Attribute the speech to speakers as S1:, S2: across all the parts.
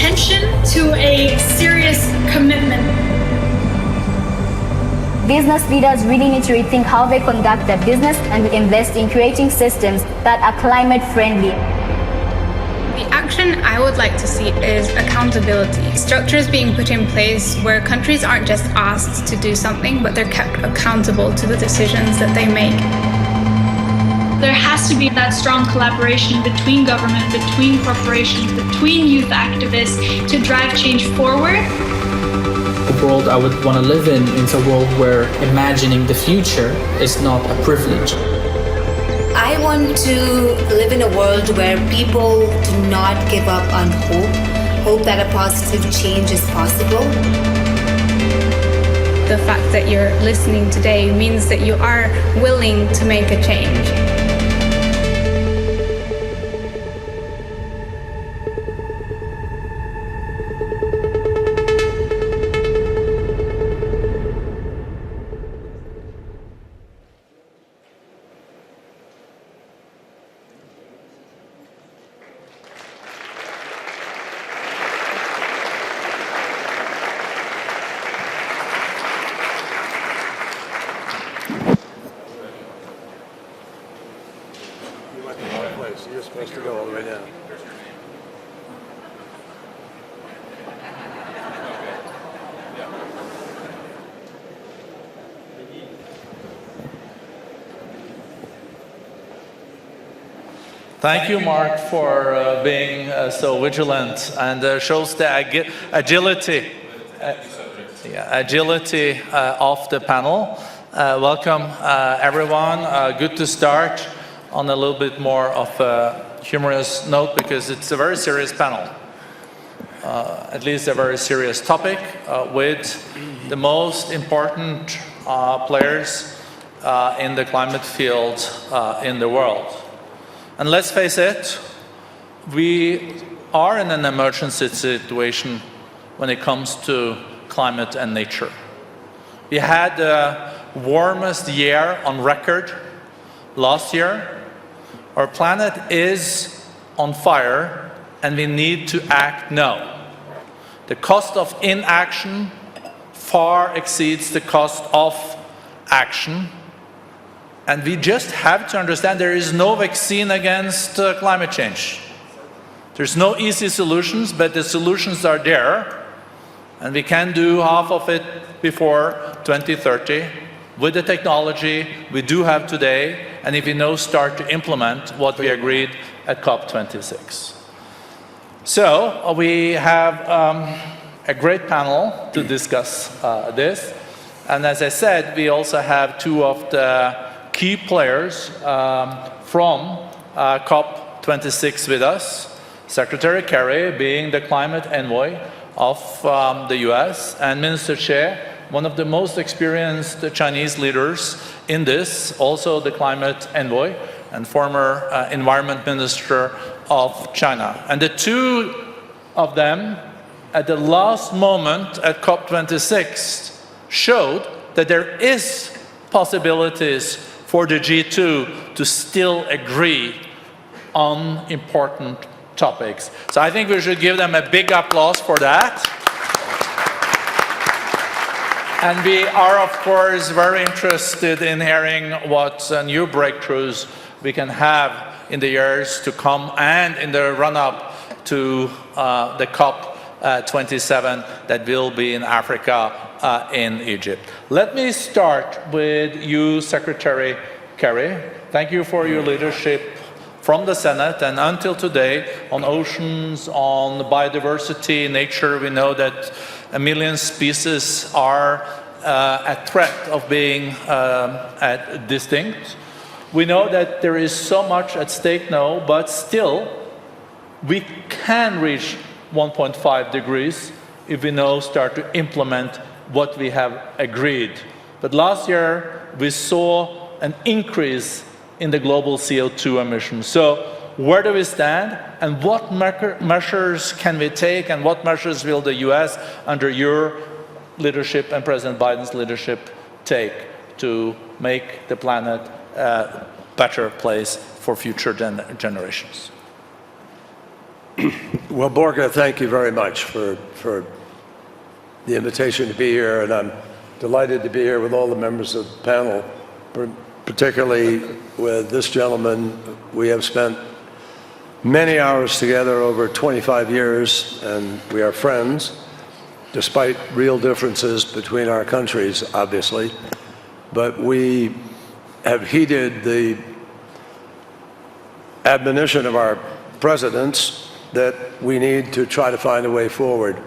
S1: intention to a serious commitment.
S2: Business leaders really need to rethink how they conduct their business and invest in creating systems that are climate friendly.
S3: The action I would like to see is accountability. Structures being put in place where countries aren't just asked to do something, but they're kept accountable to the decisions that they make.
S1: There has to be that strong collaboration between government, between corporations, between youth activists to drive change forward.
S4: The world I would want to live in is a world where imagining the future is not a privilege.
S5: I want to live in a world where people do not give up on hope that a positive change is possible.
S3: The fact that you're listening today means that you are willing to make a change.
S6: You're supposed to go all the way down.
S7: Thank you, Mark, for being so vigilant and shows the agility of the panel. Welcome, everyone. Good to start on a little bit more of a humorous note because it's a very serious panel, at least a very serious topic with the most important players in the climate field in the world. And let's face it, we are in an emergency situation when it comes to climate and nature. We had the warmest year on record last year. Our planet is on fire and we need to act now. The cost of inaction far exceeds the cost of action. And we just have to understand there is no vaccine against climate change. There's no easy solutions, but the solutions are there. And we can do half of it before 2030 with the technology we do have today, and if we now start to implement what we agreed at COP26. So we have a great panel to discuss this. And as I said, we also have two of the key players from COP26 with us. Secretary Kerry being the climate envoy of the US, and Minister Xie, one of the most experienced Chinese leaders in this, also the climate envoy and former environment minister of China. And the two of them, at the last moment at COP26, showed that there is possibilities for the G2 to still agree on important topics. So I think we should give them a big applause for that. And we are, of course, very interested in hearing what new breakthroughs we can have in the years to come and in the run-up to the COP27 that will be in Africa, in Egypt. Let me start with you, Secretary Kerry. Thank you for your leadership from the Senate and until today on oceans, on biodiversity, nature. We know that a million species are at threat of being distinct. We know that there is so much at stake now, but still we can reach 1.5 degrees if we now start to implement what we have agreed. But last year we saw an increase in the global CO2 emissions. So where do we stand, and what measures can we take, and what measures will the US, under your leadership and President Biden's leadership, take to make the planet a better place for future generations?
S6: Well, Borja, thank you very much for the invitation to be here, and I'm delighted to be here with all the members of the panel, particularly with this gentleman. We have spent many hours together over 25 years, and we are friends, despite real differences between our countries, obviously. But we have heeded the admonition of our presidents that we need to try to find a way forward.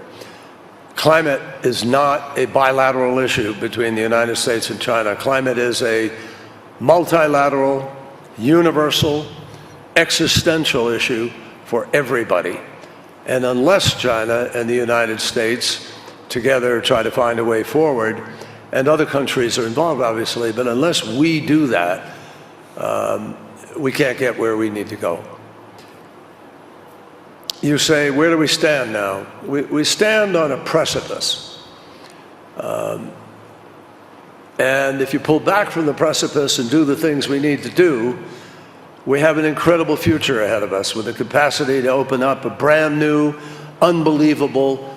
S6: Climate is not a bilateral issue between the United States and China. Climate is a multilateral, universal, existential issue for everybody. And unless China and the United States together try to find a way forward, and other countries are involved, obviously, but unless we do that, we can't get where we need to go. You say, where do we stand now? We stand on a precipice. And if you pull back from the precipice and do the things we need to do, we have an incredible future ahead of us with the capacity to open up a brand new, unbelievable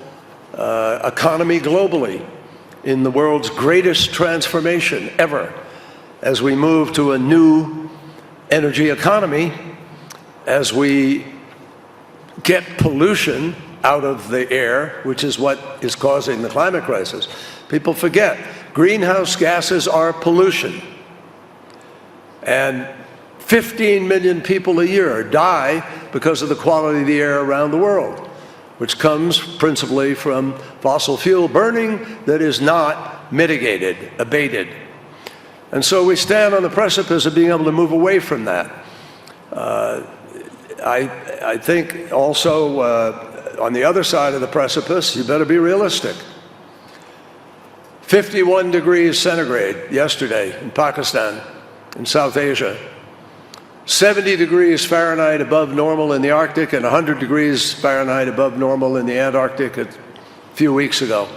S6: economy globally in the world's greatest transformation ever as we move to a new energy economy, as we get pollution out of the air, which is what is causing the climate crisis. People forget, greenhouse gases are pollution. And 15 million people a year die because of the quality of the air around the world, which comes principally from fossil fuel burning that is not mitigated, abated. And so we stand on the precipice of being able to move away from that. I think also on the other side of the precipice, you better be realistic. 51 degrees centigrade yesterday in Pakistan, in South Asia. 70 degrees Fahrenheit above normal in the Arctic and 100 degrees Fahrenheit above normal in the Antarctic a few weeks ago.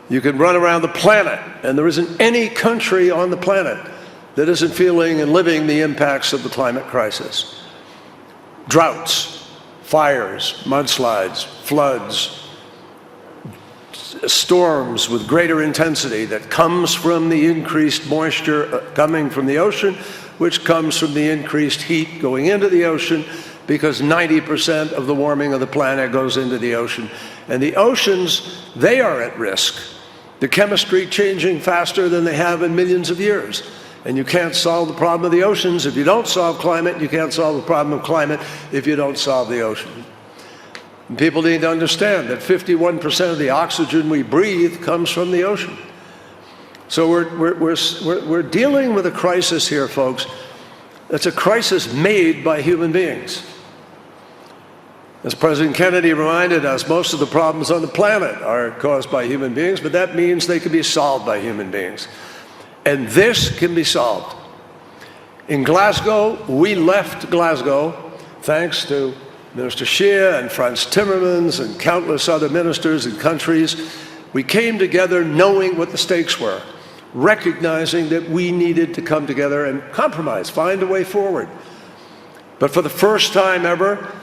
S6: You can run around the planet, and there isn't any country on the planet that isn't feeling and living the impacts of the climate crisis. Droughts, fires, mudslides, floods, storms with greater intensity that comes from the increased moisture coming from the ocean, which comes from the increased heat going into the ocean, because 90% of the warming of the planet goes into the ocean. And the oceans, they are at risk. The chemistry changing faster than they have in millions of years. And you can't solve the problem of the oceans if you don't solve climate. You can't solve the problem of climate if you don't solve the ocean. And people need to understand that 51% of the oxygen we breathe comes from the ocean. So we're dealing with a crisis here, folks. It's a crisis made by human beings. As President Kennedy reminded us, most of the problems on the planet are caused by human beings, but that means they can be solved by human beings. And this can be solved. In Glasgow, we left Glasgow, thanks to Minister Scheer and Frans Timmermans and countless other ministers and countries. We came together knowing what the stakes were, recognizing that we needed to come together and compromise, find a way forward. But for the first time ever,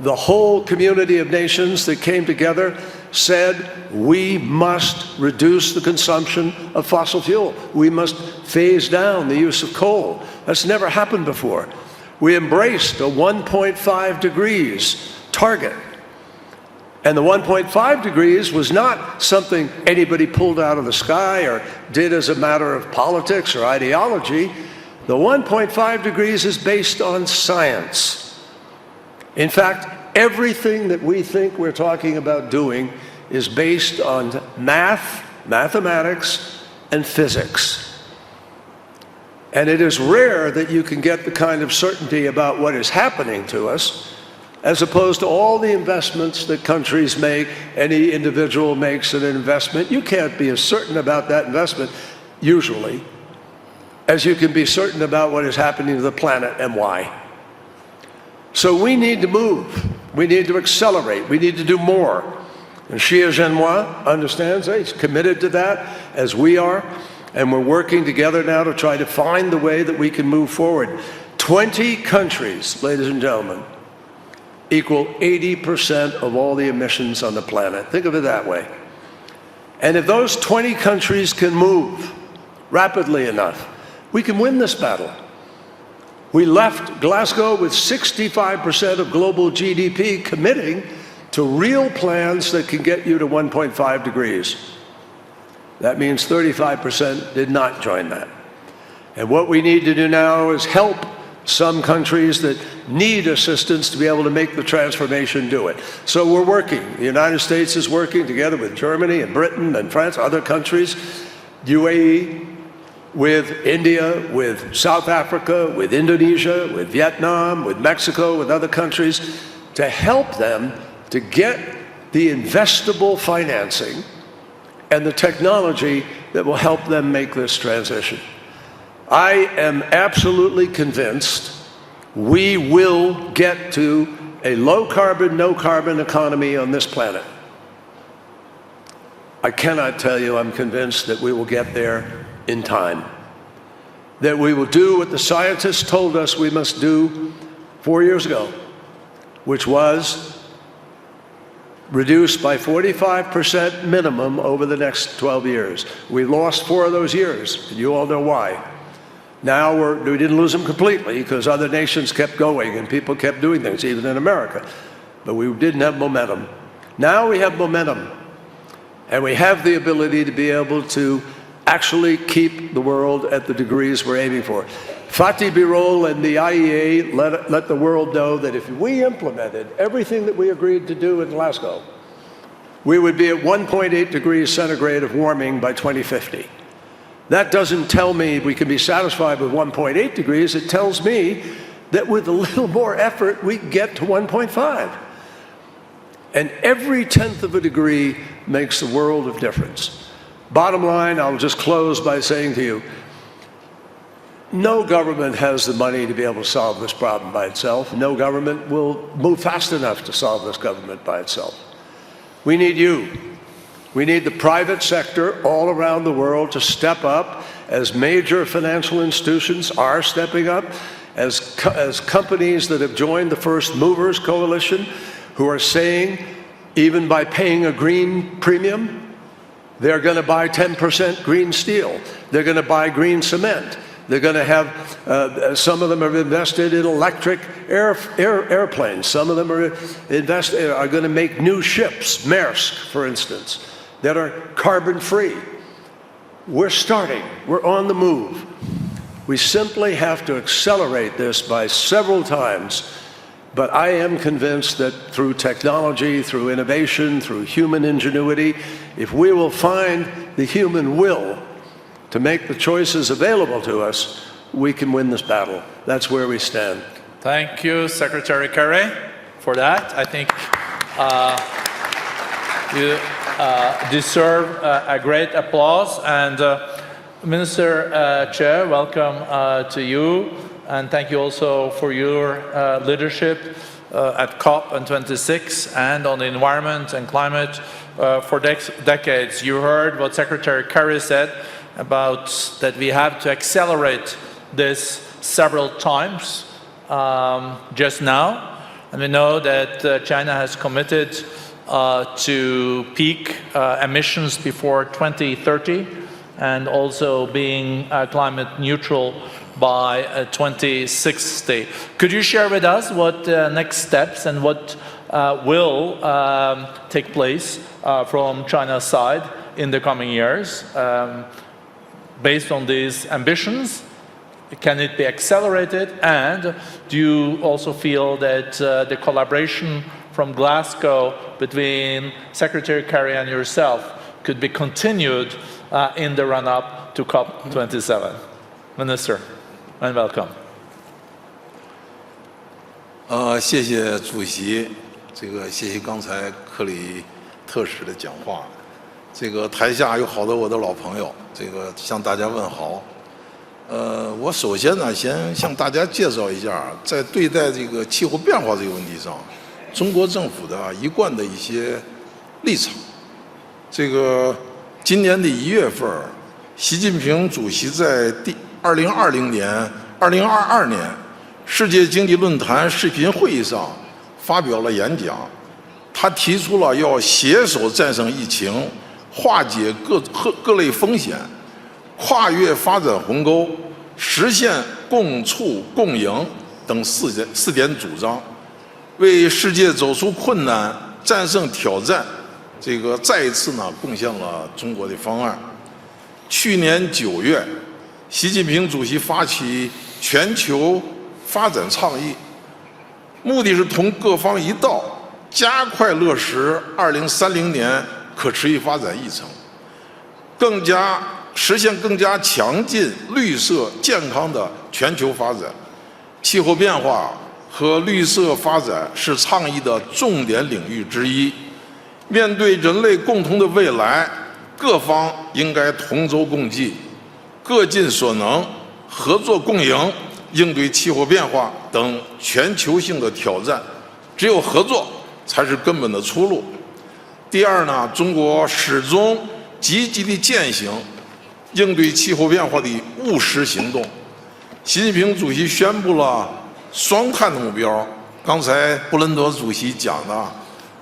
S6: the whole community of nations that came together said, we must reduce the consumption of fossil fuel. We must phase down the use of coal. That's never happened before. We embraced a 1.5 degrees target. And the 1.5 degrees was not something anybody pulled out of the sky or did as a matter of politics or ideology. The 1.5 degrees is based on science. In fact, everything that we think we're talking about doing is based on mathematics, and physics. And it is rare that you can get the kind of certainty about what is happening to us, as opposed to all the investments that countries make. Any individual makes an investment. You can't be as certain about that investment, usually, as you can be certain about what is happening to the planet and why. So we need to move. We need to accelerate. We need to do more. And Xie Zhenhua understands that. He's committed to that, as we are. And we're working together now to try to find the way that we can move forward. 20 countries, ladies and gentlemen, equal 80% of all the emissions on the planet. Think of it that way. And if those 20 countries can move rapidly enough, we can win this battle. We left Glasgow with 65% of global GDP committing to real plans that can get you to 1.5 degrees. That means 35% did not join that. And what we need to do now is help some countries that need assistance to be able to make the transformation do it. So we're working. The United States is working together with Germany and Britain and France, other countries, UAE, with India, with South Africa, with Indonesia, with Vietnam, with Mexico, with other countries, to help them to get the investable financing and the technology that will help them make this transition. I am absolutely convinced we will get to a low-carbon, no-carbon economy on this planet. I cannot tell you I'm convinced that we will get there in time, that we will do what the scientists told us we must do 4 years ago, which was reduce by 45% minimum over the next 12 years. We lost 4 of those years, and you all know why. Now we didn't lose them completely because other nations kept going and people kept doing things, even in America. But we didn't have momentum. Now we have momentum, and we have the ability to be able to actually keep the world at the degrees we're aiming for. Fatih Birol and the IEA let the world know that if we implemented everything that we agreed to do in Glasgow, we would be at 1.8 degrees centigrade of warming by 2050. That doesn't tell me we can be satisfied with 1.8 degrees. It tells me that with a little more effort, we can get to 1.5. And every tenth of a degree makes a world of difference. Bottom line, I'll just close by saying to you, no government has the money to be able to solve this problem by itself. No government will move fast enough to solve this government by itself. We need you. We need the private sector all around the world to step up, as major financial institutions are stepping up, as companies that have joined the First Movers Coalition, who are saying, even by paying a green premium, they're going to buy 10% green steel. They're going to buy green cement. They're going to have, some of them have invested in electric airplanes. Some of them are going to make new ships, Maersk, for instance, that are carbon-free. We're starting. We're on the move. We simply have to accelerate this by several times. But I am convinced that through technology, through innovation, through human ingenuity, if we will find the human will to make the choices available to us, we can win this battle. That's where we stand.
S7: Thank you, Secretary Kerry, for that. I think you deserve a great applause. And Minister Che, welcome to you. And thank you also for your leadership at COP26 and on the environment and climate for decades. You heard what Secretary Kerry said about that we have to accelerate this several times just now. And we know that China has committed to peak emissions before 2030 and also being climate neutral by 2060. Could you share with us what next steps and what will take place from China's side in the coming years based on these ambitions? Can it be accelerated? And do you also feel that the collaboration from Glasgow between Secretary Kerry and yourself could be continued in the run-up to COP27? Minister, and welcome.
S8: 谢谢主席，谢谢刚才克里特使的讲话。台下有好多我的老朋友，向大家问好。我首先呢，先向大家介绍一下，在对待气候变化这个问题上，中国政府的一贯的一些立场。今年的1月份，习近平主席在2022年世界经济论坛视频会议上发表了演讲，他提出了要携手战胜疫情，化解各类风险，跨越发展鸿沟，实现共促共赢等四点主张，为世界走出困难、战胜挑战，再一次贡献了中国的方案。去年9月，习近平主席发起全球发展倡议，目的是同各方一道，加快落实2030年可持续发展议程，实现更加强劲、绿色、健康的全球发展。气候变化和绿色发展是倡议的重点领域之一。面对人类共同的未来，各方应该同舟共济，各尽所能，合作共赢，应对气候变化等全球性的挑战。只有合作才是根本的出路。第二呢，中国始终积极地践行应对气候变化的务实行动。习近平主席宣布了双碳的目标，刚才布伦德主席讲的，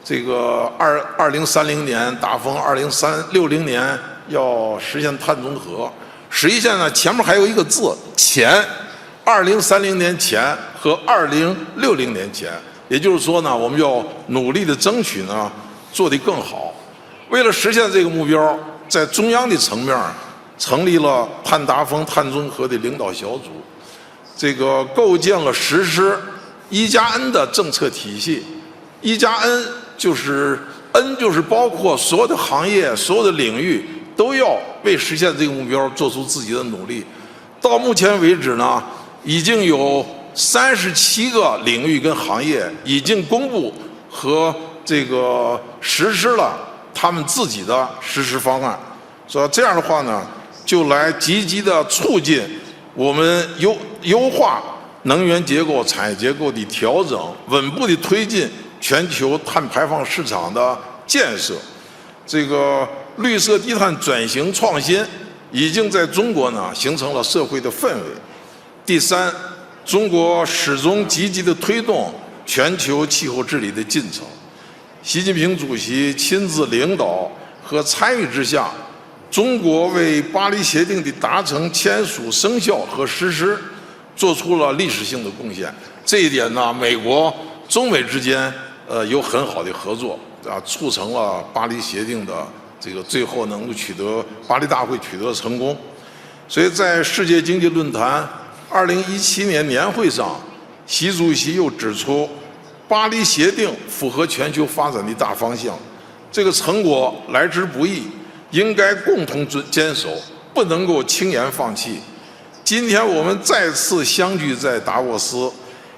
S8: 这个2030年达峰，2060年要实现碳中和。实际上呢，前面还有一个字“前 ”，2030年前和2060年前。也就是说呢，我们要努力的争取呢，做得更好。为了实现这个目标，在中央的层面成立了碳达峰、碳中和的领导小组，构建了实施1+N 的政策体系。1+N 就是包括所有的行业、所有的领域都要为实现这个目标做出自己的努力。到目前为止呢，已经有37个领域跟行业已经公布和实施了他们自己的实施方案。所以这样的话呢，就来积极的促进我们优化能源结构、产业结构的调整，稳步的推进全球碳排放市场的建设。绿色低碳转型创新已经在中国呢形成了社会的氛围。第三，中国始终积极地推动全球气候治理的进程。习近平主席亲自领导和参与之下，中国为巴黎协定的达成、签署、生效和实施做出了历史性的贡献。这一点呢，美国、中美之间有很好的合作促成了巴黎协定的最后能够巴黎大会取得成功。所以在世界经济论坛2017年年会上，习主席又指出，巴黎协定符合全球发展的大方向，这个成果来之不易，应该共同坚守，不能够轻言放弃。今天我们再次相聚在达沃斯，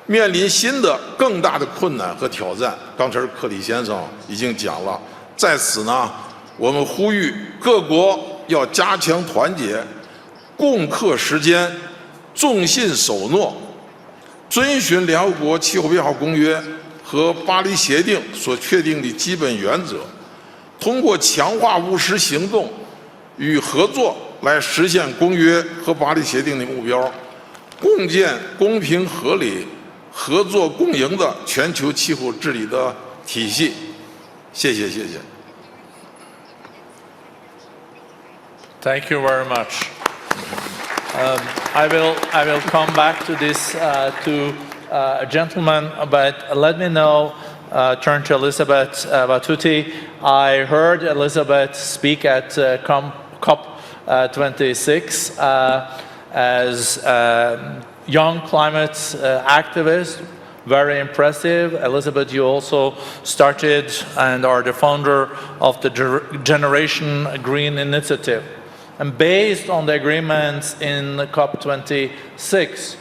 S8: 面临新的更大的困难和挑战。刚才克里先生已经讲了，在此呢，我们呼吁各国要加强团结，共克时艰，重信守诺，遵循联合国气候变化公约和巴黎协定所确定的基本原则，通过强化务实行动与合作来实现公约和巴黎协定的目标，共建公平合理、合作共赢的全球气候治理的体系。谢谢。
S7: Thank you very much. I will come back to this gentleman, but let me now turn to Elizabeth Batuti. I heard Elizabeth speak at COP26 as a young climate activist. Very impressive. Elizabeth, you also started and are the founder of the Generation Green Initiative. And based on the agreements in COP26,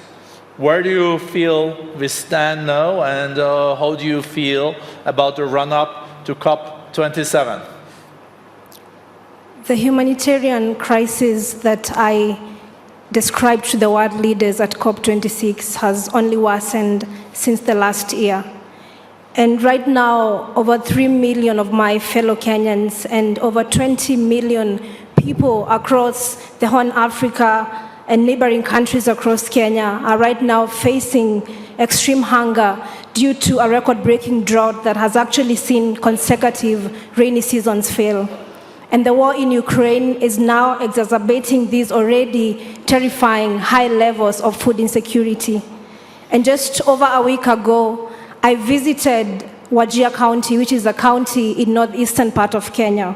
S7: where do you feel we stand now, and how do you feel about the run-up to COP27?
S9: The humanitarian crisis that I described to the world leaders at COP26 has only worsened since the last year. And right now, over 3 million of my fellow Kenyans and over 20 million people across the Horn Africa and neighboring countries across Kenya are right now facing extreme hunger due to a record-breaking drought that has actually seen consecutive rainy seasons fail. And the war in Ukraine is now exacerbating these already terrifying high levels of food insecurity. And just over a week ago, I visited Wajir County, which is a county in northeastern part of Kenya.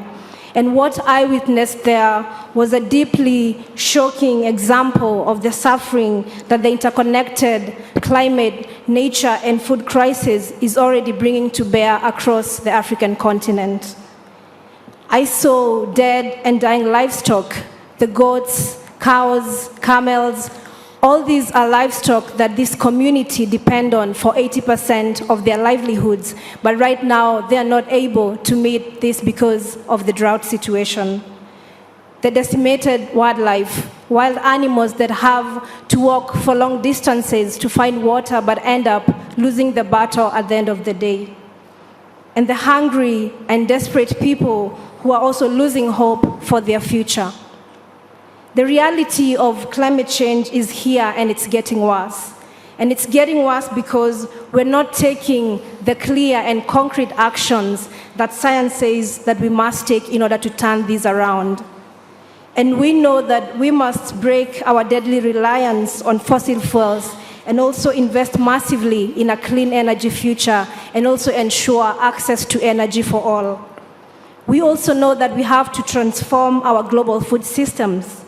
S9: And what I witnessed there was a deeply shocking example of the suffering that the interconnected climate, nature, and food crisis is already bringing to bear across the African continent. I saw dead and dying livestock, the goats, cows, camels. All these are livestock that this community depend on for 80% of their livelihoods, but right now they are not able to meet this because of the drought situation. The decimated wildlife, wild animals that have to walk for long distances to find water but end up losing the battle at the end of the day. And the hungry and desperate people who are also losing hope for their future. The reality of climate change is here and it's getting worse. And it's getting worse because we're not taking the clear and concrete actions that science says that we must take in order to turn these around. And we know that we must break our deadly reliance on fossil fuels and also invest massively in a clean energy future and also ensure access to energy for all. We also know that we have to transform our global food systems.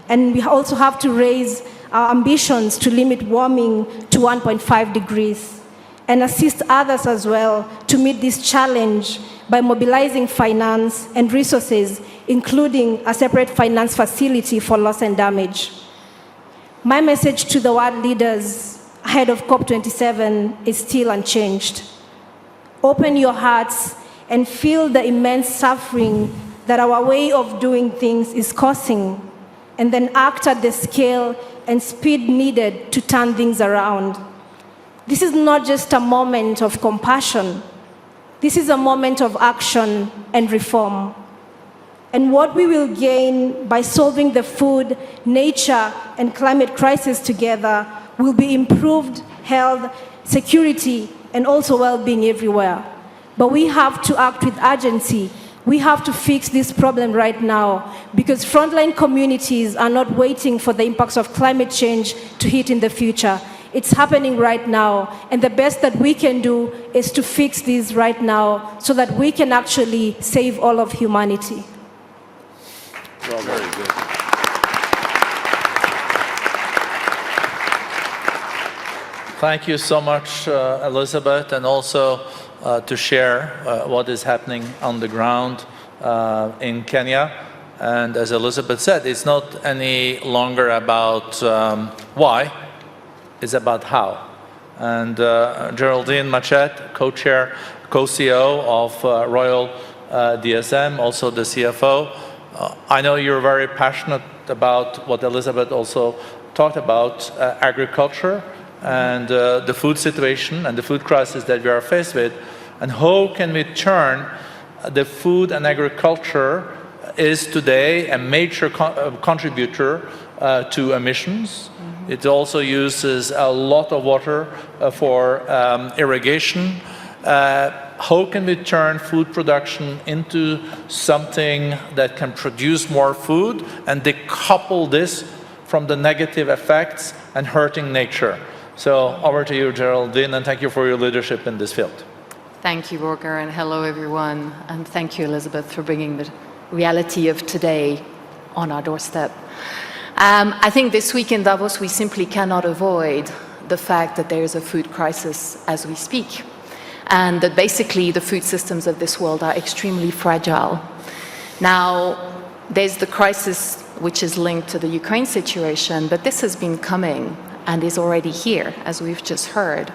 S9: And we also have to raise our ambitions to limit warming to 1.5 degrees and assist others as well to meet this challenge by mobilizing finance and resources, including a separate finance facility for loss and damage. My message to the world leaders ahead of COP27 is still unchanged. Open your hearts and feel the immense suffering that our way of doing things is causing, and then act at the scale and speed needed to turn things around. This is not just a moment of compassion. This is a moment of action and reform. And what we will gain by solving the food, nature, and climate crisis together will be improved health, security, and also well-being everywhere. But we have to act with urgency. We have to fix this problem right now because frontline communities are not waiting for the impacts of climate change to hit in the future. It's happening right now, and the best that we can do is to fix this right now so that we can actually save all of humanity.
S8: Well, very good.
S7: Thank you so much, Elizabeth, and also to share what is happening on the ground in Kenya. And as Elizabeth said, it's not any longer about why, it's about how. And Geraldine Machette, co-chair, co-CEO of Royal DSM, also the CFO. I know you're very passionate about what Elizabeth also talked about, agriculture and the food situation and the food crisis that we are faced with, and how can we turn the food and agriculture is today a major contributor to emissions. Mm-hmm. It also uses a lot of water for irrigation. How can we turn food production into something that can produce more food and decouple this from the negative effects and hurting nature? So over to you, Geraldine, and thank you for your leadership in this field.
S10: Thank you, Roger, and hello, everyone. And thank you, Elizabeth, for bringing the reality of today on our doorstep. I think this week in Davos, we simply cannot avoid the fact that there is a food crisis as we speak, and that basically the food systems of this world are extremely fragile. Now, there's the crisis which is linked to the Ukraine situation, but this has been coming and is already here, as we've just heard.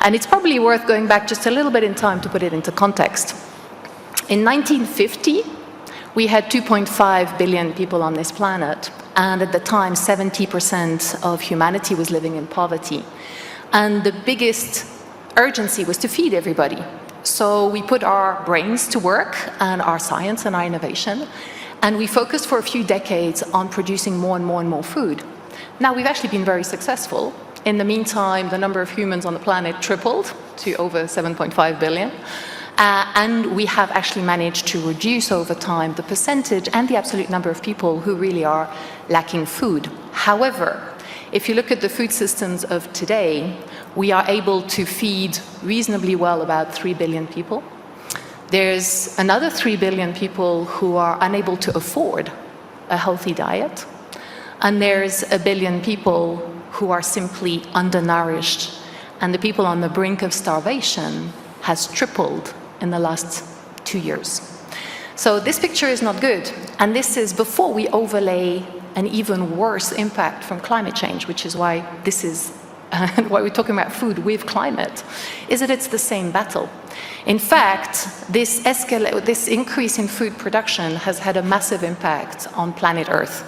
S10: And it's probably worth going back just a little bit in time to put it into context. In 1950, we had 2.5 billion people on this planet, and at the time, 70% of humanity was living in poverty. And the biggest urgency was to feed everybody. So we put our brains to work, and our science and our innovation, and we focused for a few decades on producing more and more and more food. Now, we've actually been very successful, In the meantime, the number of humans on the planet tripled to over 7.5 billion. And we have actually managed to reduce over time the percentage and the absolute number of people who really are lacking food. However, if you look at the food systems of today, we are able to feed reasonably well about 3 billion people. There's another 3 billion people who are unable to afford a healthy diet. And there's 1 billion people who are simply undernourished. And the people on the brink of starvation has tripled in the last 2 years. So this picture is not good. And this is before we overlay an even worse impact from climate change, which is why this is why we're talking about food with climate, is that it's the same battle. In fact, this increase in food production has had a massive impact on planet Earth.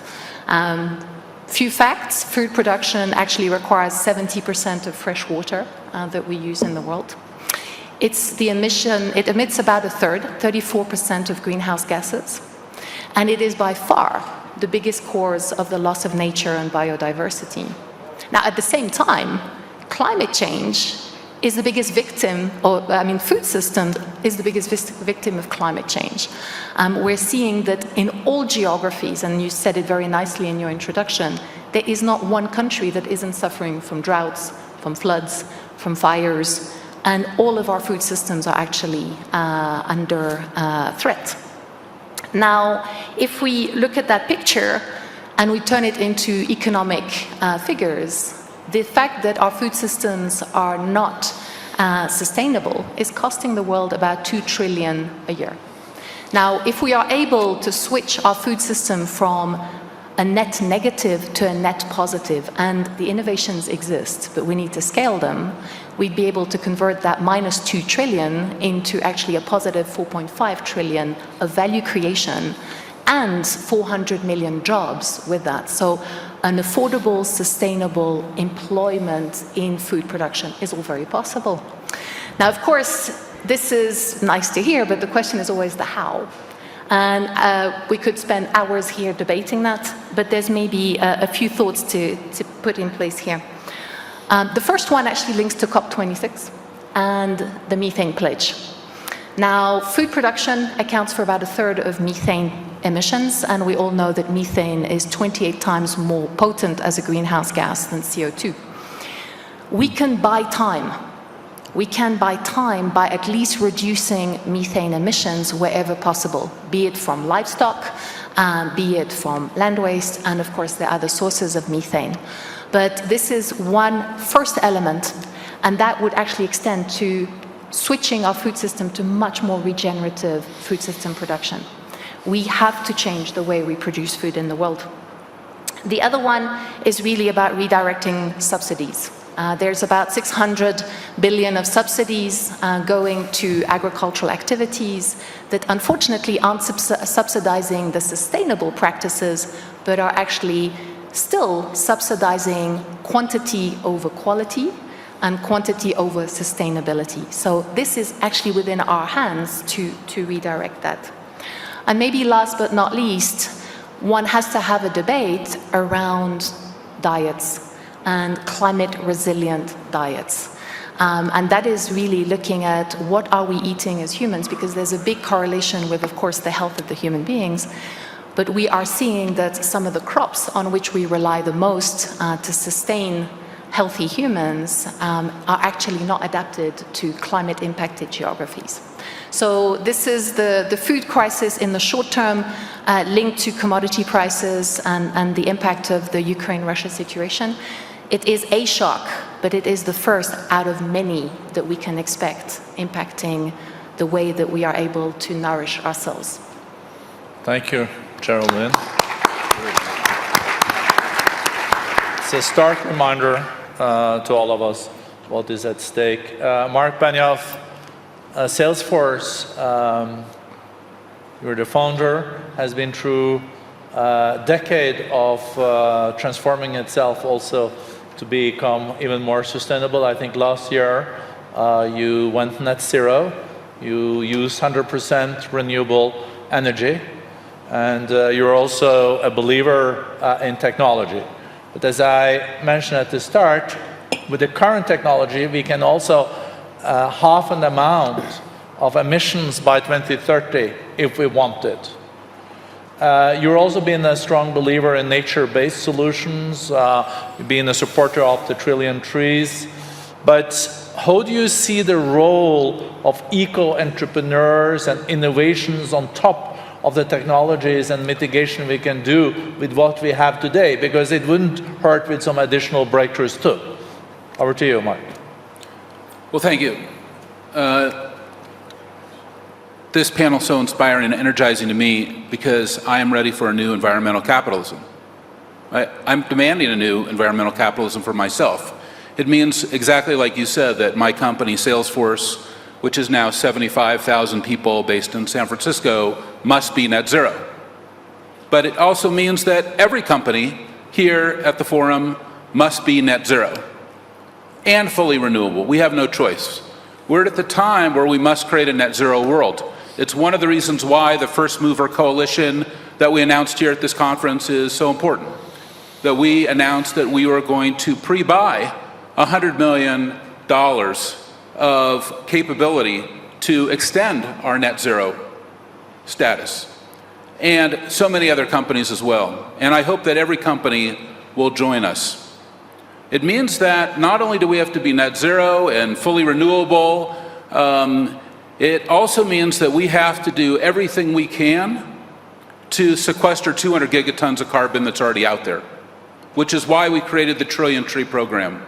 S10: Few facts: food production actually requires 70% of fresh water that we use in the world. It emits about a third, 34% of greenhouse gases, and it is by far the biggest cause of the loss of nature and biodiversity. Now, at the same time, climate change is the biggest victim, food system is the biggest victim of climate change. We're seeing that in all geographies, and you said it very nicely in your introduction, there is not one country that isn't suffering from droughts, from floods, from fires, and all of our food systems are actually under threat. Now, if we look at that picture and we turn it into economic figures, the fact that our food systems are not sustainable is costing the world about 2 trillion a year. Now, if we are able to switch our food system from a net negative to a net positive, and the innovations exist, but we need to scale them, we'd be able to convert that minus 2 trillion into actually a positive 4.5 trillion of value creation and 400 million jobs with that. So an affordable, sustainable employment in food production is all very possible. Now, of course, this is nice to hear, but the question is always the how. And we could spend hours here debating that, but there's maybe a few thoughts to put in place here. The first one actually links to COP26 and the methane pledge. Now, food production accounts for about a third of methane emissions, and we all know that methane is 28 times more potent as a greenhouse gas than CO2. We can buy time. We can buy time by at least reducing methane emissions wherever possible, be it from livestock, be it from land waste, and of course there are other sources of methane. But this is one first element, and that would actually extend to switching our food system to much more regenerative food system production. We have to change the way we produce food in the world. The other one is really about redirecting subsidies. There's about 600 billion of subsidies going to agricultural activities that unfortunately aren't subsidizing the sustainable practices, but are actually still subsidizing quantity over quality and quantity over sustainability. So this is actually within our hands to redirect that. And maybe last but not least, one has to have a debate around diets and climate-resilient diets. And that is really looking at what are we eating as humans, because there's a big correlation with, of course, the health of the human beings. But we are seeing that some of the crops on which we rely the most to sustain healthy humans are actually not adapted to climate-impacted geographies. So this is the food crisis in the short term linked to commodity prices and the impact of the Ukraine-Russia situation. It is a shock, but it is the first out of many that we can expect impacting the way that we are able to nourish ourselves.
S7: Thank you, Geraldine. It's a stark reminder to all of us what is at stake. Mark Benioff, Salesforce, you're the founder, has been through a decade of transforming itself also to become even more sustainable. I think last year you went net zero, you use 100% renewable energy, and you're also a believer in technology. But as I mentioned at the start, with the current technology, we can also half an amount of emissions by 2030 if we wanted. You're also been a strong believer in nature-based solutions, being a supporter of the trillion trees. But how do you see the role of eco-entrepreneurs and innovations on top of the technologies and mitigation we can do with what we have today? Because it wouldn't hurt with some additional breakthroughs too. Over to you, Mark.
S11: Well, thank you. This panel is so inspiring and energizing to me because I am ready for a new environmental capitalism. I'm demanding a new environmental capitalism for myself. It means exactly like you said, that my company, Salesforce, which is now 75,000 people based in San Francisco, must be net zero. But it also means that every company here at the forum must be net zero and fully renewable. We have no choice. We're at the time where we must create a net zero world. It's one of the reasons why the First Mover Coalition that we announced here at this conference is so important. That we announced that we were going to pre-buy $100 million of capability to extend our net zero status. And so many other companies as well. And I hope that every company will join us. It means that not only do we have to be net zero and fully renewable, it also means that we have to do everything we can to sequester 200 gigatons of carbon that's already out there, which is why we created the Trillion Tree Program.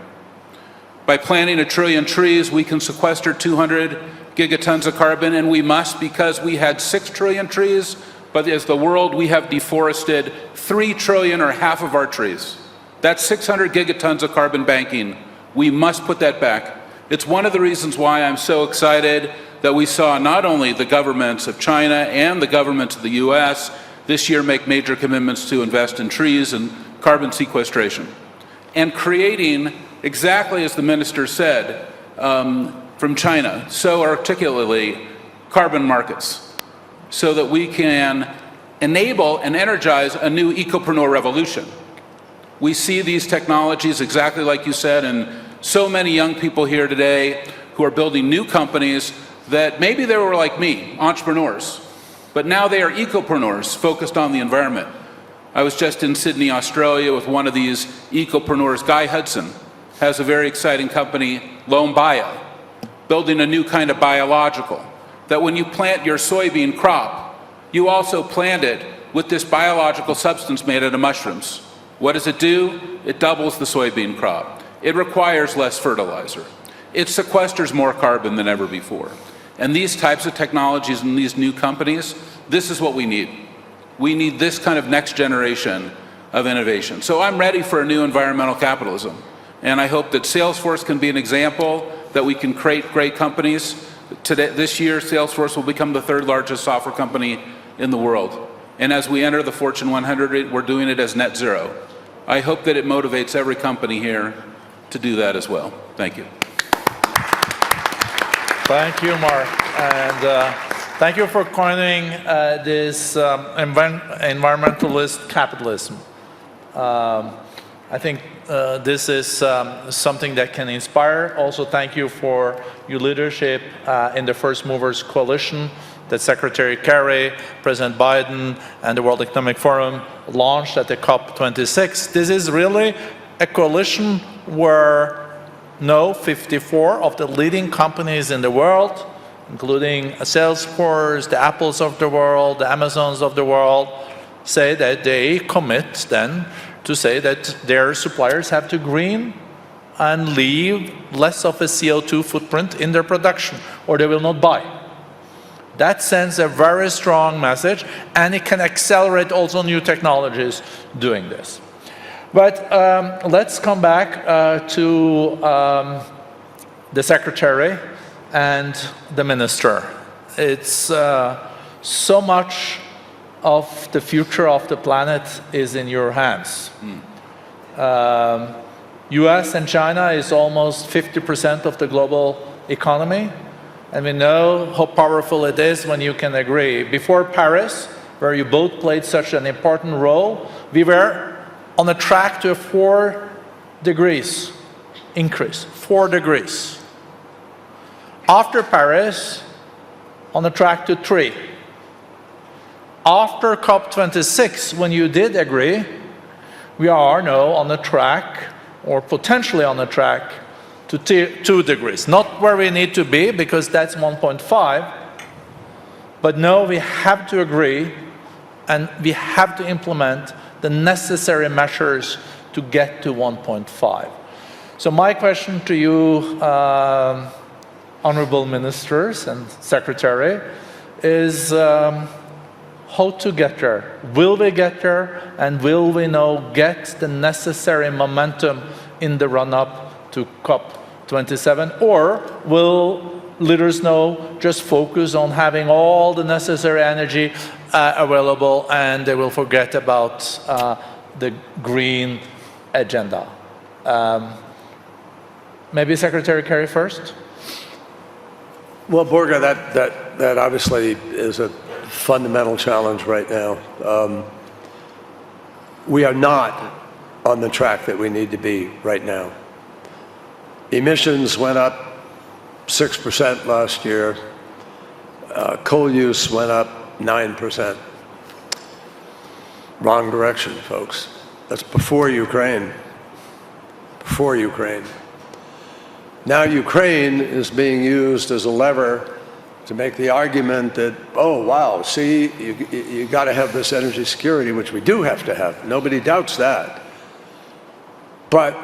S11: By planting 1 trillion trees, we can sequester 200 gigatons of carbon, and we must because we had 6 trillion trees, but as the world, we have deforested 3 trillion or half of our trees. That's 600 gigatons of carbon banking. We must put that back. It's one of the reasons why I'm so excited that we saw not only the governments of China and the governments of the US this year make major commitments to invest in trees and carbon sequestration, and creating, exactly as the minister said from China, so articulately, carbon markets, so that we can enable and energize a new ecopreneur revolution. We see these technologies, exactly like you said, and so many young people here today who are building new companies that maybe they were like me, entrepreneurs, but now they are ecopreneurs focused on the environment. I was just in Sydney, Australia with one of these ecopreneurs. Guy Hudson has a very exciting company, Lombia, building a new kind of biological, that when you plant your soybean crop, you also plant it with this biological substance made out of mushrooms. What does it do? It doubles the soybean crop. It requires less fertilizer. It sequesters more carbon than ever before. And these types of technologies and these new companies, this is what we need. We need this kind of next generation of innovation. So I'm ready for a new environmental capitalism. And I hope that Salesforce can be an example that we can create great companies. This year, Salesforce will become the 3rd largest software company in the world. And as we enter the Fortune 100, we're doing it as net zero. I hope that it motivates every company here to do that as well. Thank you.
S7: Thank you, Mark. And thank you for coining this environmentalist capitalism. I think this is something that can inspire. Also, thank you for your leadership in the First Movers Coalition that Secretary Kerry, President Biden, and the World Economic Forum launched at the COP26. This is really a coalition where 54 of the leading companies in the world, including Salesforce, the Apples of the world, the Amazons of the world, say that they commit then to say that their suppliers have to green and leave less of a CO2 footprint in their production, or they will not buy. That sends a very strong message, and it can accelerate also new technologies doing this. But let's come back to the Secretary and the Minister. It's so much of the future of the planet is in your hands. US and China is almost 50% of the global economy. And we know how powerful it is when you can agree. Before Paris, where you both played such an important role, we were on a track to 4 degrees increase, 4 degrees. After Paris, on the track to 3. After COP26, when you did agree, we are now on the track, or potentially on the track, to 2 degrees. Not where we need to be, because that's 1.5, but now we have to agree, and we have to implement the necessary measures to get to 1.5. So my question to you, honorable ministers and secretary, is how to get there. Will we get there, and will we now get the necessary momentum in the run-up to COP27, or will leaders now just focus on having all the necessary energy available, and they will forget about the green agenda? Maybe Secretary Kerry first?
S6: Well, Borja, that obviously is a fundamental challenge right now. We are not on the track that we need to be right now. Emissions went up 6% last year. Coal use went up 9%. Wrong direction, folks. That's before Ukraine. Before Ukraine. Now Ukraine is being used as a lever to make the argument that, oh, wow, see, you got to have this energy security, which we do have to have. Nobody doubts that. But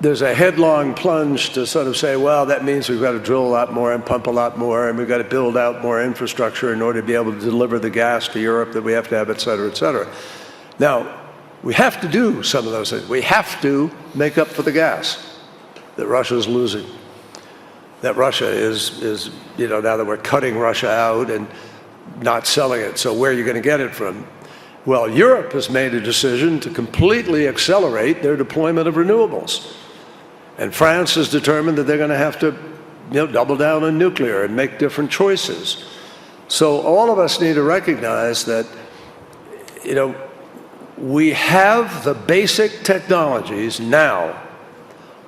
S6: there's a headlong plunge to sort of say, well, that means we've got to drill a lot more and pump a lot more, and we've got to build out more infrastructure in order to be able to deliver the gas to Europe that we have to have, et cetera, et cetera. Now, we have to do some of those things. We have to make up for the gas that Russia's losing. That Russia is, now that we're cutting Russia out and not selling it, so where are you going to get it from? Well, Europe has made a decision to completely accelerate their deployment of renewables. And France has determined that they're going to have to double down on nuclear and make different choices. So all of us need to recognize that, we have the basic technologies now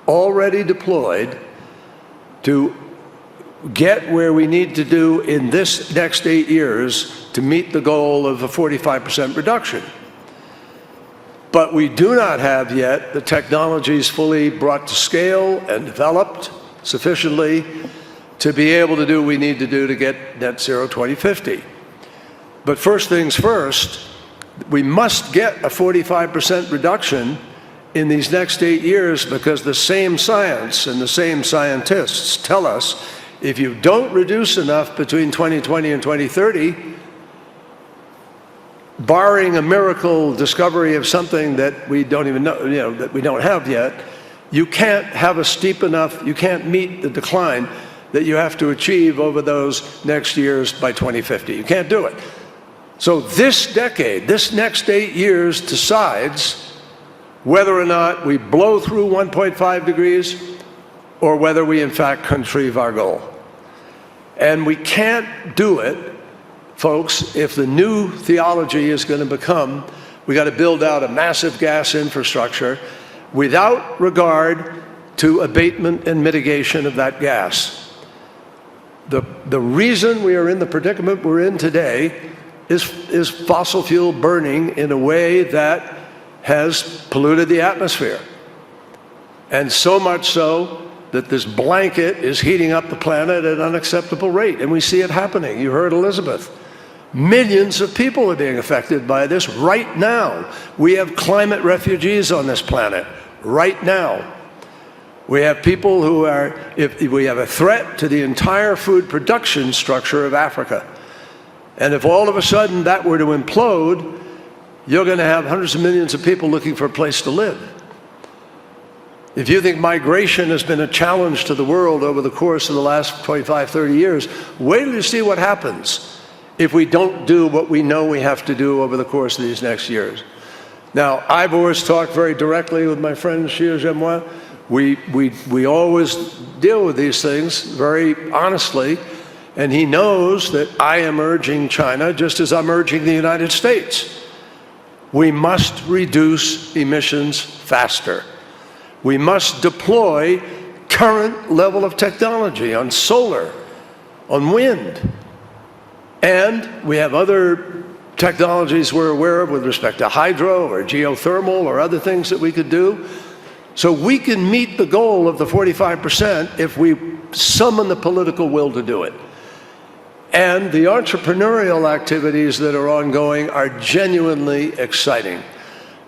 S6: already deployed to get where we need to do in this next 8 years to meet the goal of a 45% reduction. But we do not have yet the technologies fully brought to scale and developed sufficiently to be able to do what we need to do to get net zero 2050. But first things first, we must get a 45% reduction in these next 8 years, because the same science and the same scientists tell us if you don't reduce enough between 2020 and 2030, barring a miracle discovery of something that we don't even know, that we don't have yet, you can't have a steep enough, you can't meet the decline that you have to achieve over those next years by 2050. You can't do it. So this decade, this next 8 years decides whether or not we blow through 1.5 degrees or whether we in fact contrive our goal. And we can't do it, folks, if the new theology is going to become, we got to build out a massive gas infrastructure without regard to abatement and mitigation of that gas. The reason we are in the predicament we're in today is fossil fuel burning in a way that has polluted the atmosphere. And so much so that this blanket is heating up the planet at an unacceptable rate. And we see it happening. You heard Elizabeth. Millions of people are being affected by this right now. We have climate refugees on this planet right now. We have people who are, we have a threat to the entire food production structure of Africa. And if all of a sudden that were to implode, you're going to have hundreds of millions of people looking for a place to live. If you think migration has been a challenge to the world over the course of the last 25, 30 years, wait till you see what happens if we don't do what we know we have to do over the course of these next years. Now, I've always talked very directly with my friend Xie Zhenhua. We always deal with these things very honestly, and he knows that I am urging China just as I'm urging the United States. We must reduce emissions faster. We must deploy current level of technology on solar, on wind. And we have other technologies we're aware of with respect to hydro or geothermal or other things that we could do. So we can meet the goal of the 45% if we summon the political will to do it. And the entrepreneurial activities that are ongoing are genuinely exciting.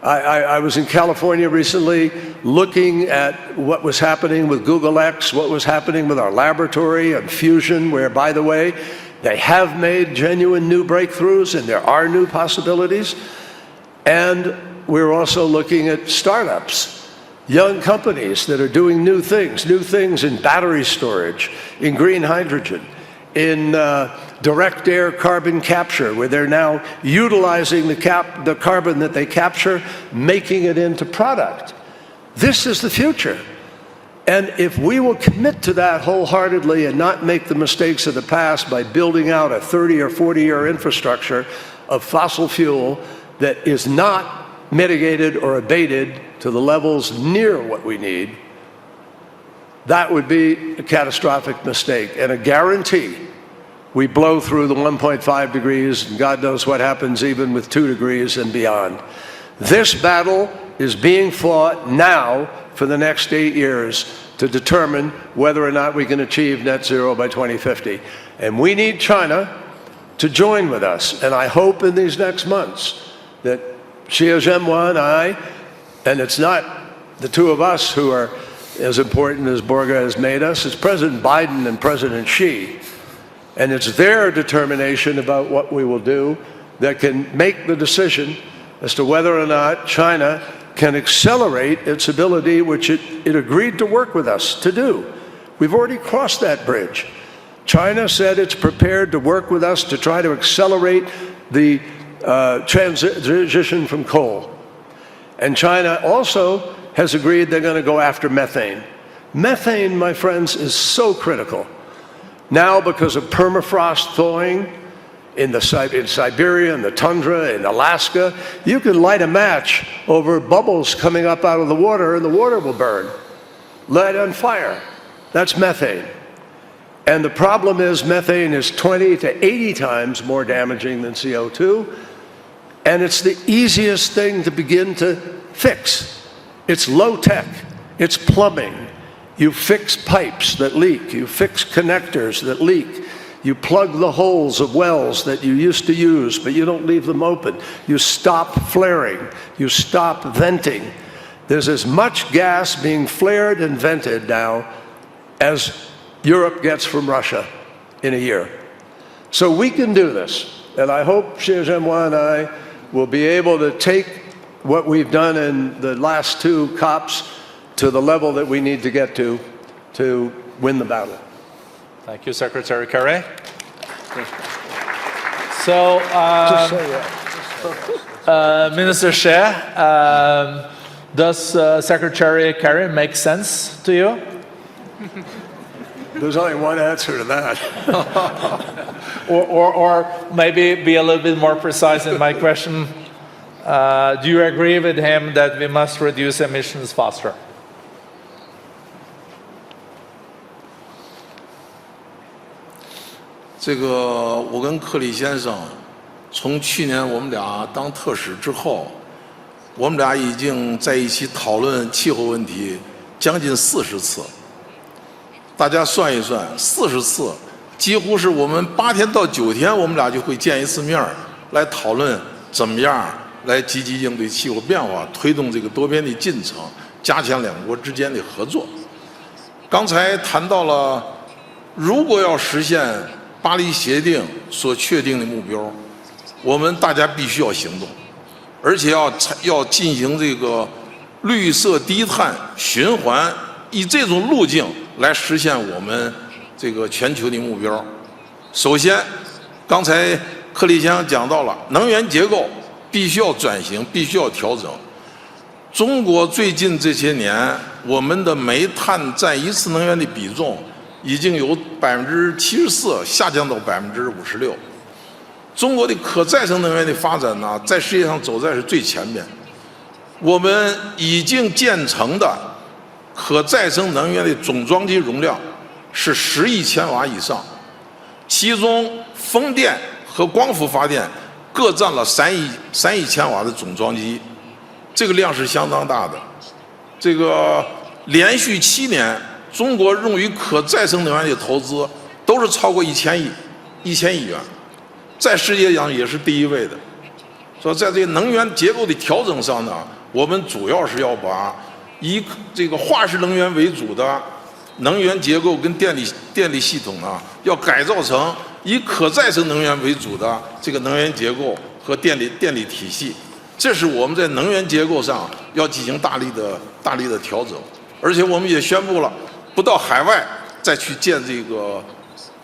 S6: I was in California recently looking at what was happening with Google X, what was happening with our laboratory and fusion, where, by the way, they have made genuine new breakthroughs and there are new possibilities. And we're also looking at startups, young companies that are doing new things in battery storage, in green hydrogen, in direct air carbon capture, where they're now utilizing the carbon that they capture, making it into product. This is the future. And if we will commit to that wholeheartedly and not make the mistakes of the past by building out a 30 or 40-year infrastructure of fossil fuel that is not mitigated or abated to the levels near what we need, that would be a catastrophic mistake and a guarantee we blow through the 1.5 degrees, and God knows what happens even with 2 degrees and beyond. This battle is being fought now for the next 8 years to determine whether or not we can achieve net zero by 2050. And we need China to join with us. And I hope in these next months that Xi Jinping and I, and it's not the two of us who are as important as Borja has made us, it's President Biden and President Xi. And it's their determination about what we will do that can make the decision as to whether or not China can accelerate its ability, which it agreed to work with us to do. We've already crossed that bridge. China said it's prepared to work with us to try to accelerate the transition from coal. And China also has agreed they're going to go after methane. Methane, my friends, is so critical. Now, because of permafrost thawing in Siberia, in the tundra, in Alaska, you can light a match over bubbles coming up out of the water and the water will burn. Light on fire. That's methane. And the problem is methane is 20 to 80 times more damaging than CO2. And it's the easiest thing to begin to fix. It's low tech. It's plumbing. You fix pipes that leak. You fix connectors that leak. You plug the holes of wells that you used to use, but you don't leave them open. You stop flaring. You stop venting. There's as much gas being flared and vented now as Europe gets from Russia in a year. So we can do this. And I hope Xi Jinping and I will be able to take what we've done in the last 2 COPs to the level that we need to get to win the battle.
S7: Thank you, Secretary Kerry. So, Minister Xie, does Secretary Kerry make sense to you?
S6: There's only one answer to that.
S7: or maybe be a little bit more precise in my question. Do you agree with him that we must reduce emissions faster?
S8: 这个我跟克里先生，从去年我们俩当特使之后，我们俩已经在一起讨论气候问题将近40次。大家算一算，40次，几乎是我们8天到9天，我们俩就会见一次面，来讨论怎么样来积极应对气候变化，推动这个多边的进程，加强两国之间的合作。刚才谈到了，如果要实现巴黎协定所确定的目标，我们大家必须要行动，而且要进行这个绿色低碳循环，以这种路径来实现我们这个全球的目标。首先，刚才克里先生讲到了能源结构必须要转型，必须要调整。中国最近这些年，我们的煤炭占一次能源的比重已经由74%下降到56%。中国的可再生能源的发展呢，在世界上走在是最前面。我们已经建成的可再生能源的总装机容量是10亿千瓦以上，其中风电和光伏发电各占了3亿千瓦的总装机，这个量是相当大的。这个连续7年，中国用于可再生能源的投资都是超过1000亿元，在世界上也是第一位的。所以在这个能源结构的调整上呢，我们主要是要把以这个化石能源为主的能源结构跟电力系统呢，要改造成以可再生能源为主的这个能源结构和电力体系。这是我们在能源结构上要进行大力的调整，而且我们也宣布了，不到海外再去建这个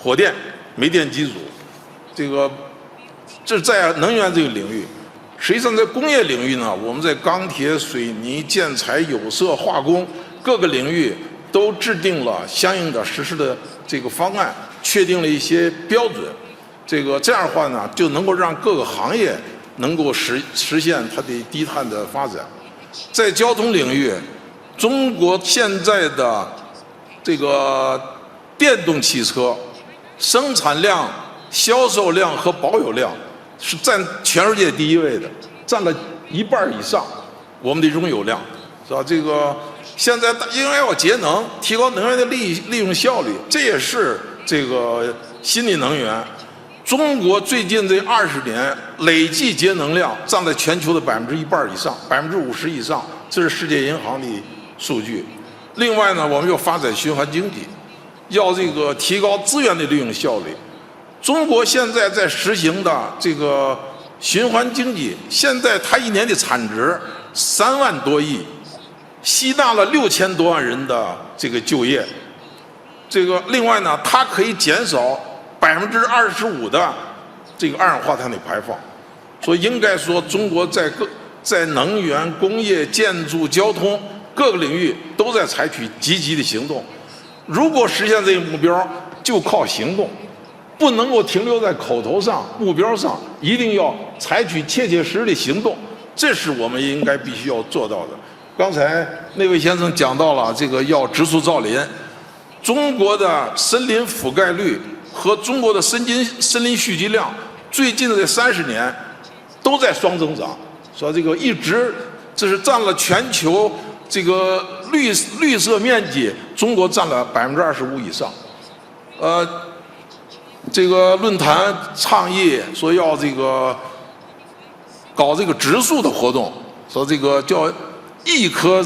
S8: 火电、煤电机组。这是在能源这个领域。实际上，在工业领域呢，我们在钢铁、水泥、建材、有色、化工各个领域都制定了相应的实施的这个方案，确定了一些标准。这样的话呢，就能够让各个行业能够实现它的低碳的发展。在交通领域，中国现在的这个电动汽车生产量、销售量和保有量是占全世界第一位的，占了1半以上。我们的拥有量是吧？现在应该要节能，提高能源的利用效率，这也是这个新的能源。中国最近这20年累计节能量占在全球的1半以上，50%以上，这是世界银行的数据。另外呢，我们要发展循环经济，要提高资源的利用效率。中国现在在实行的这个循环经济，现在它1年的产值3万多亿，吸纳了6000多万人的这个就业。另外呢，它可以减少25%的这个二氧化碳的排放。所以应该说，中国在能源、工业、建筑、交通各个领域都在采取积极的行动。如果实现这个目标，就靠行动。不能够停留在口头上、目标上，一定要采取切切实实的行动，这是我们应该必须要做到的。刚才那位先生讲到了要植树造林，中国的森林覆盖率和中国的森林蓄积量，最近的这30年都在双增长，说一直这是占了全球绿色面积，中国占了25%以上。论坛倡议说要搞植树的活动，说叫1棵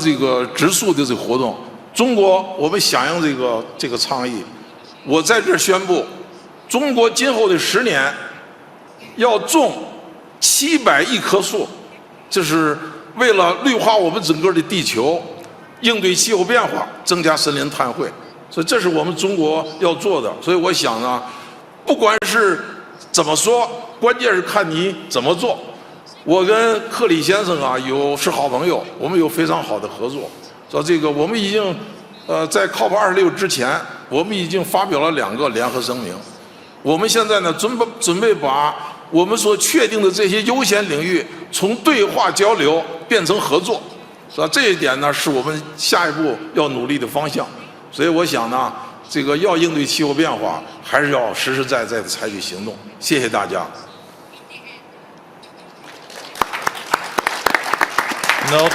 S8: 植树的活动。中国我们响应这个倡议，我在这宣布，中国今后的10年要种700亿棵树，这是为了绿化我们整个的地球，应对气候变化，增加森林碳汇。所以这是我们中国要做的。所以我想呢，不管是怎么说，关键是看你怎么做。我跟克里先生啊是好朋友，我们有非常好的合作。说我们已经在 COP26 之前，我们已经发表了2个联合声明。我们现在呢准备把我们所确定的这些优先领域从对话交流变成合作，是吧？这一点呢是我们下一步要努力的方向。所以我想呢，要应对气候变化，还是要实实在在的采取行动。谢谢大家。
S7: No.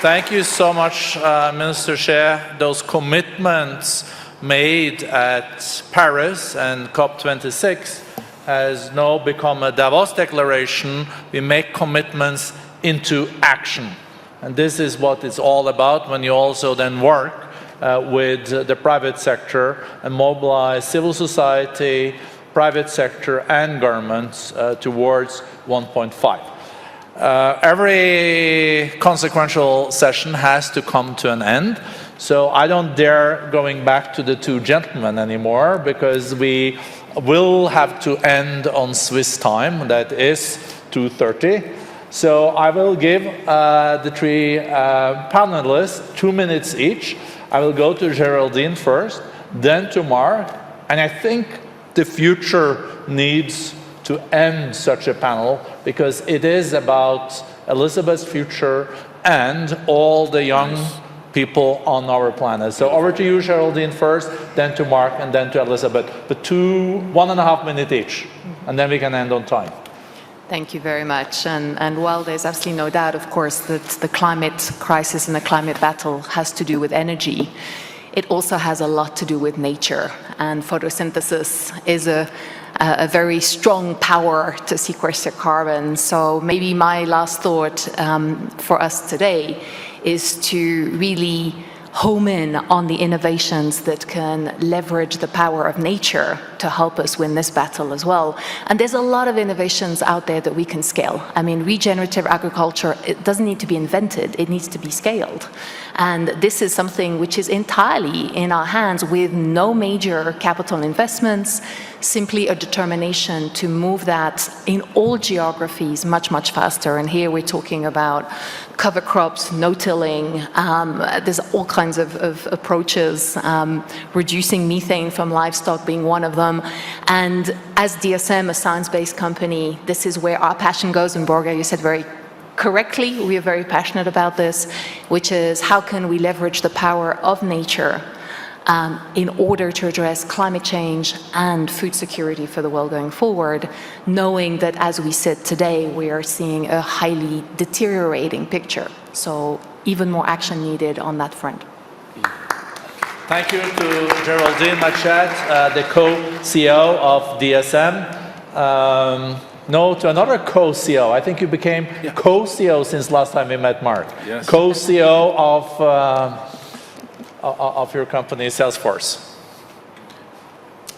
S7: Thank you so much, Minister Xie. Those commitments made at Paris and COP26 has now become a Davos declaration. We make commitments into action. And this is what it's all about when you also then work with the private sector and mobilize civil society, private sector and governments towards 1.5. Every consequential session has to come to an end. So I don't dare going back to the two gentlemen anymore, because we will have to end on Swiss time, that is 2:30. So I will give the three panelists 2 minutes each. I will go to Geraldine first, then to Mark, and I think the future needs to end such a panel, because it is about Elizabeth's future and all the young people on our planet. So over to you, Geraldine, first, then to Mark, and then to Elizabeth. But 1.5 minutes each, and then we can end on time.
S10: Thank you very much. And while there's absolutely no doubt, of course, that the climate crisis and the climate battle has to do with energy, it also has a lot to do with nature. And photosynthesis is a very strong power to sequester carbon. So maybe my last thought for us today is to really home in on the innovations that can leverage the power of nature to help us win this battle as well. And there's a lot of innovations out there that we can scale. I mean, regenerative agriculture, it doesn't need to be invented, it needs to be scaled. And this is something which is entirely in our hands with no major capital investments, simply a determination to move that in all geographies much, much faster. And here we're talking about cover crops, no-tilling, there's all kinds of approaches, reducing methane from livestock being one of them. And as DSM, a science-based company, this is where our passion goes. And Borja, you said very correctly, we are very passionate about this, which is how can we leverage the power of nature in order to address climate change and food security for the world going forward, knowing that as we sit today, we are seeing a highly deteriorating picture. So even more action needed on that front.
S7: Thank you to Geraldine Machet, the co-CEO of DSM. No, to another co-CEO. I think you became co-CEO since last time we met, Mark.
S11: Yes.
S7: Co-CEO of your company, Salesforce.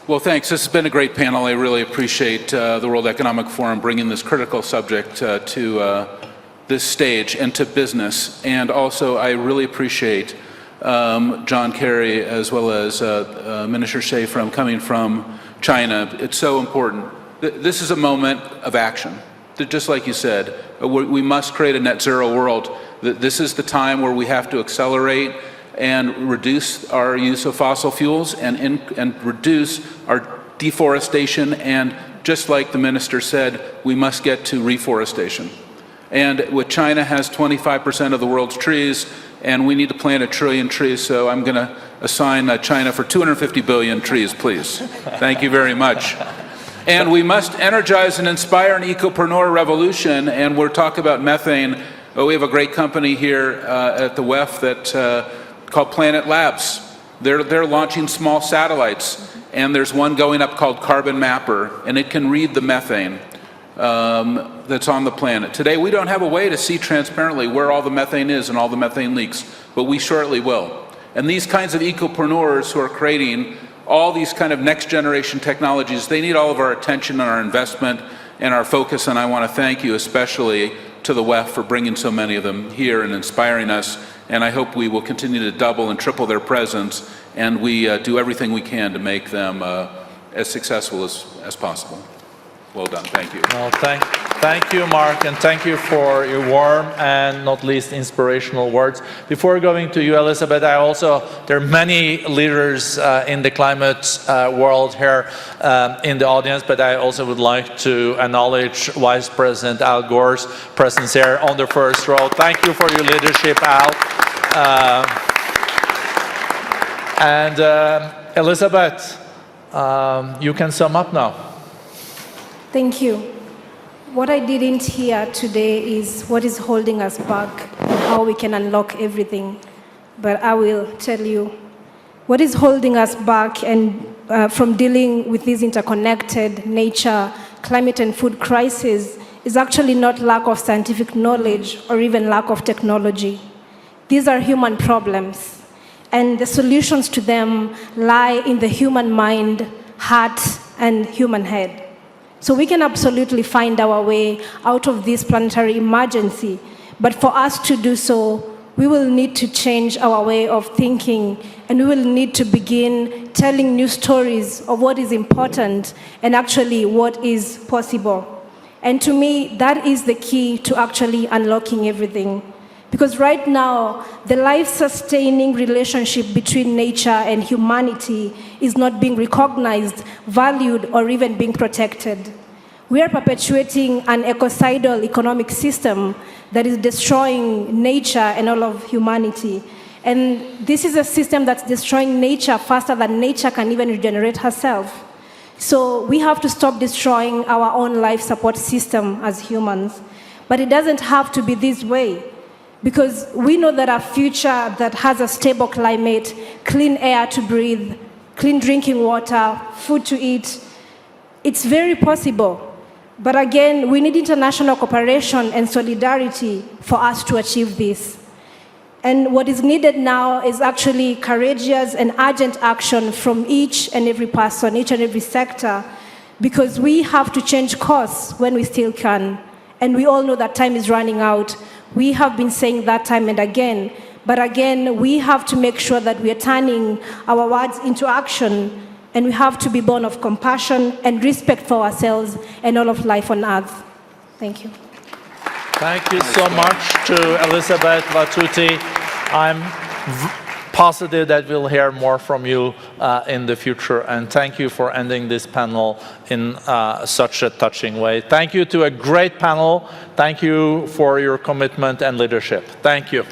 S11: Well, thanks. This has been a great panel. I really appreciate the World Economic Forum bringing this critical subject to this stage and to business. And also, I really appreciate John Kerry as well as Minister Xie coming from China. It's so important. This is a moment of action. Just like you said, we must create a net zero world. This is the time where we have to accelerate and reduce our use of fossil fuels and reduce our deforestation. And just like the minister said, we must get to reforestation. And with China has 25% of the world's trees, and we need to plant 1 trillion trees, so I'm going to assign China for 250 billion trees, please. Thank you very much. And we must energize and inspire an ecopreneur revolution, and we're talking about methane. We have a great company here at the WEF that called Planet Labs. They're launching small satellites, and there's one going up called Carbon Mapper, and it can read the methane that's on the planet. Today, we don't have a way to see transparently where all the methane is and all the methane leaks, but we shortly will. And these kinds of ecopreneurs who are creating all these kind of next generation technologies, they need all of our attention and our investment and our focus, and I want to thank you especially to the WEF for bringing so many of them here and inspiring us. And I hope we will continue to double and triple their presence, and we do everything we can to make them as successful as possible. Well done. Thank you.
S7: Well, thank you, Mark, and thank you for your warm and not least inspirational words. Before going to you, Elizabeth, there are many leaders in the climate world here in the audience, but I also would like to acknowledge Vice President Al Gore's presence here on the first row. Thank you for your leadership, Al. Elizabeth, you can sum up now.
S9: Thank you. What I didn't hear today is what is holding us back and how we can unlock everything. But I will tell you, what is holding us back and from dealing with this interconnected nature, climate and food crisis is actually not lack of scientific knowledge or even lack of technology. These are human problems, and the solutions to them lie in the human mind, heart, and human head. So we can absolutely find our way out of this planetary emergency, but for us to do so, we will need to change our way of thinking, and we will need to begin telling new stories of what is important and actually what is possible. And to me, that is the key to actually unlocking everything. Because right now, the life-sustaining relationship between nature and humanity is not being recognized, valued, or even being protected. we are perpetuating an ecocidal economic system that is destroying nature and all of humanity. And this is a system that's destroying nature faster than nature can even regenerate herself. So we have to stop destroying our own life support system as humans. But it doesn't have to be this way, because we know that a future that has a stable climate, clean air to breathe, clean drinking water, food to eat, it's very possible. But again, we need international cooperation and solidarity for us to achieve this. And what is needed now is actually courageous and urgent action from each and every person, each and every sector, because we have to change course when we still can. And we all know that time is running out. We have been saying that time and again. But again, we have to make sure that we are turning our words into action, and we have to be born of compassion and respect for ourselves and all of life on earth. Thank you.
S7: Thank you so much to Elizabeth Vatuti. I'm positive that we'll hear more from you in the future, and thank you for ending this panel in such a touching way. Thank you to a great panel. Thank you for your commitment and leadership. Thank you.